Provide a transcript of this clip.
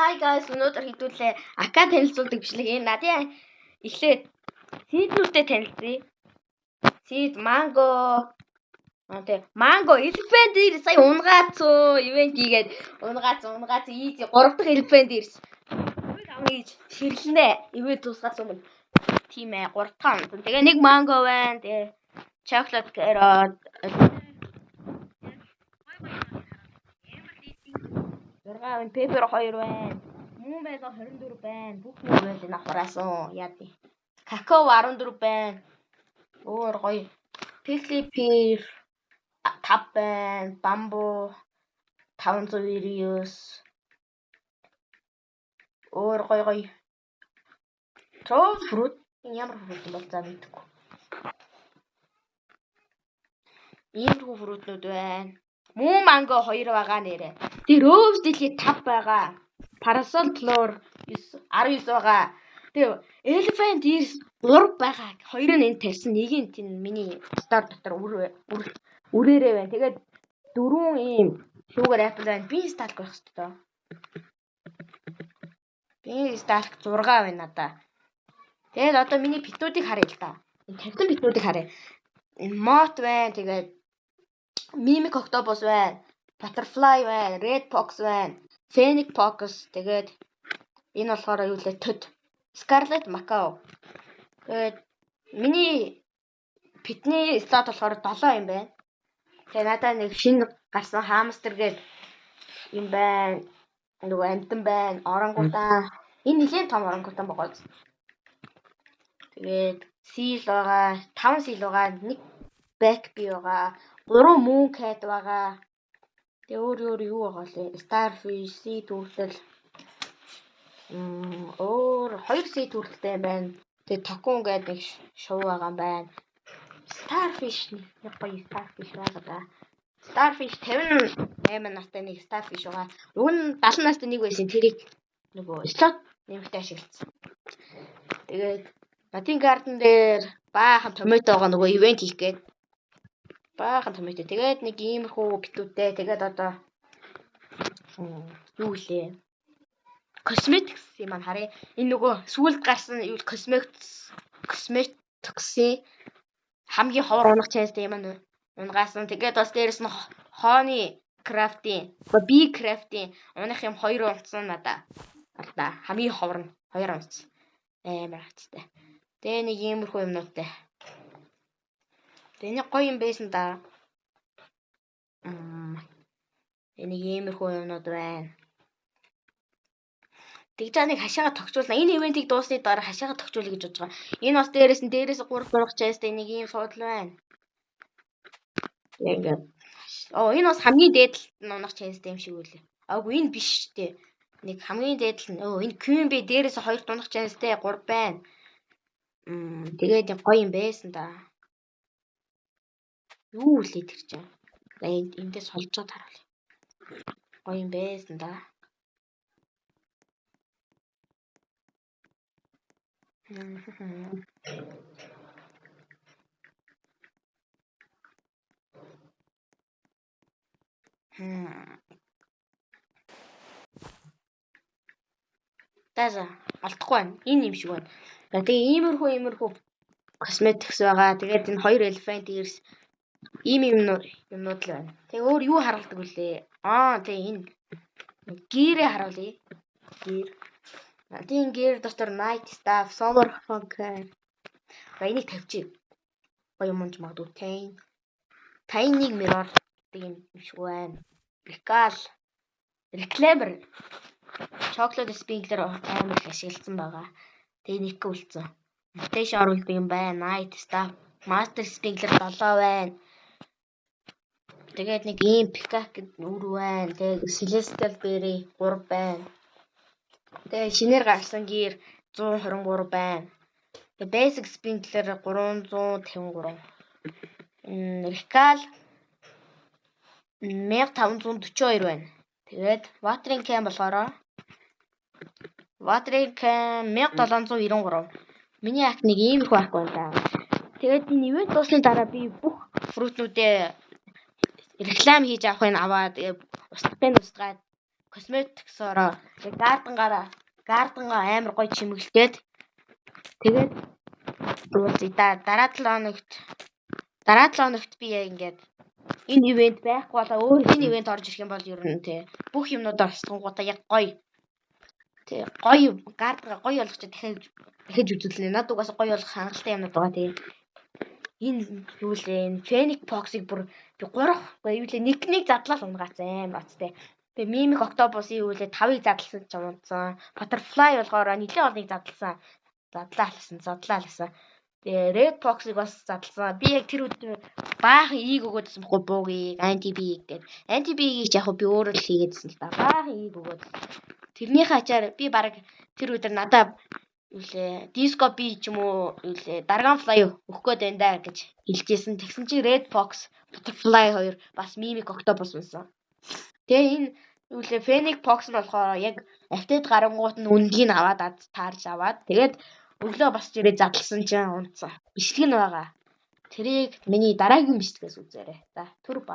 Hi guys, өнөөдөр хэдүүлээ ака танилцуулдаг бичлэг энэ надын эхлээд seed-нүүтэй танилцъя. Seed mango mango elephant дээр сая унгаацоо ивент хийгээд унгац easy 3 дахь elephant дээрс. Авъя гэж ширлэнэ. Ивент тусгаас өмнө. Тийм ээ 3 дахь онцон. Тэгээ нэг mango байна. Тэгээ chocolate carrot. Зургаан пепер 2 байна. Мөн байга 24 байна. Бүх мөн байл авраасан. Яа тий. Какао 14 байна. Өөр гоё. Pickle pear 5 байна. Bamboo 599. Өөр гоё. Троо фрут ямар фрут бол заа мэдгүй. Иймэрхүү фрутнууд байна. Мөн манго 2 байгаа нэрэ. Тэгээ rose дэлхий 5 байгаа. Parasol flower 19 байгаа. Тэгээ elephant ears 3 байгаа. 2 нь энд тарьсан, нэг нь тийм миний стар дотор үрээрээ байна. Тэгээд 4 ийм sugar apple байна. Beanstalk байх хэвээр. Beanstalk 6 байна надаа. Тэгээд одоо миний битүүдийг харъя л да. Энэ тавьсан битүүдийг харъя. Moth байна. Тэгээд Mimic octopus байна. Butterfly байна. Red fox байна. Phoenix fox. Тэгээд энэ болохоор юу лээ төд. Scarlet macaw. Тэгээд миний питний слот болохоор 7 юм байна. Тэгээ надаа нэг шинэ гарсан хамстер гээд юм байна. Нөгөө амтан байна. Орангутан. Энэ нэлийн том орангутан байгаа. Тэгээд seal байгаа. 5 seal байгаа. Нэг back bee байгаа. 3 moon cat байгаа. Тэгээ өөр юу байгаа лээ? Starfish, sea turtle. Өөр 2 sea turtle байна. Тэгээ токун гэдэг нэг шувуу байгаа юм байна. Starfish нэг гоё starfish байгаа да. Starfish 58 настай нэг starfish байгаа. Уг нь 70 настай нэг байсан. Тэрийг нөгөө slot нэмэгтэй ашигласан. Тэгээд Latin Garden дээр баахан tomato байгаа нөгөө ивент хийх гээд баахан tomato. Тэгээд нэг иймэрхүү битүүтэй. Тэгээд одоо юу лээ? Cosmetics юм харъя. Энэ нөгөө сүүлд гарсан юу cosmetics хамгийн ховор унах чанастай юм унгаасан. Тэгээд бас дээрэс нь хооны крафтийн, бие крафтийн унах юм 2 унцсан надаа. Алдаа хамгийн ховор нь 2 унц. Амар хацтай. Тэгээ нэг иймэрхүү юмнуудтай. Тэгээ нэг гоё юм байсан да. Энэ иймэрхүү юмнууд байна. Тэгж нэг хашаага тогтчуулна. Энэ ивентийг дуусны дараа хашаага тогтчуулъя гэж бодож байгаа. Энэ бас дээрээс 3 зураг чайстай нэг ийм суудл байна. Ингээд. Энэ бас хамгийн дээдл унах чайстай юм шиг үлээ. Аагүй энэ биш дээ. Нэг хамгийн дээдл нь энэ queen bee дээрээс 2 унах чайстай 3 байна. Тэгээд гоё юм байсан да. Юу үлээ тэр чинь. Эндээс холж чад харуулъя. Гоё юм байсан да. Таза алдахгүй байна. Энэ юм шиг байна. Тэгээ иймэрхүү cosmetics байгаа. Тэгээд энэ 2 elephant ears ийм юмнууд л байна. Тэгээ өөр юу харуулдаг вүлээ? Тэгээ энэ гэрээ харуулъя. Гэр. Тийм гэр дотор night staff, summer funker. Энийг тавьчих. Гоё юмж магадгүй tiny mirror тийм юм шиг байна. Reclaimer. Chocolate sprinkler амар их ашигласан байгаа. Тэгээ нэг үлдсэн. Mutation оруулдаг юм байна. Night staff, master sprinkler 7 байна. Тэгээд нэг ийм peacock үр байна. Тэгээд celestial berry 3 байна. Тэгээ шинээр гарсан гэр 123 байна. Тэгээ basic sprinkler 353. Recal 1542 байна. Тэгээд watering can болохоор watering can 1793. Миний акт нэг иймэрхүү ак байна да. Тэгээд энэ ивент дуусны дараа би бүх фрутнуудээ реклам хийж авахыг аваад устгатай косметиксороо гардангаараа амар гоё чимэглээд тэгээд дараа 7 хоногт би ингээд энэ ивент байхгүй болоо өөр хин ивент орж ирэх юм бол ер нь тий бүх юмнуудаа устгангуудаа яг гоё тий гоё гардангаа гоё болгож дахиж үзүүлнэ. Над угаасаа гоё болгох хангалттай юмнууд байгаа тий. Энэ юу лээ энэ Phoenix Fox-ыг бүр би 3 юу лээ нэг задлал унгаацсан бац тий. Тэгээ Mimic Octopus-ийг юу лээ 5-ыг задлсан ч унцсан. Butterfly болохоор нэлээд олныг задлаа. Тэгээ Red Fox-ыг бас задлсан. Би яг тэр өдөр баахан ийг өгөөдсөн байхгүй буугийг anti-bee гэдэг. Anti-bee-ийг яг би өөрөө л хийгээдсэн л та. Баахан ийг өгөөд. Тэрнийхээ ачаар би баг тэр өдөр надаа юу лээ Disco Bee ч юм уу юу лээ Dragonfly өгөх гээд байна да гэж хэлжсэн. Тэгсэн чи Red Fox, Butterfly хоёр бас Mimic Octopus унсан. Тэгээ энэ юу лээ Phoenix Fox нь болохоор яг автед гарангуут нь үндгийг аваад таарж аваад тэгээд өглөө бас ирээ задлсан чинь унцсан. Бичлэг нь байгаа. Тэрийг миний дараагийн бичлэгээс үзээрэй. За түр ба.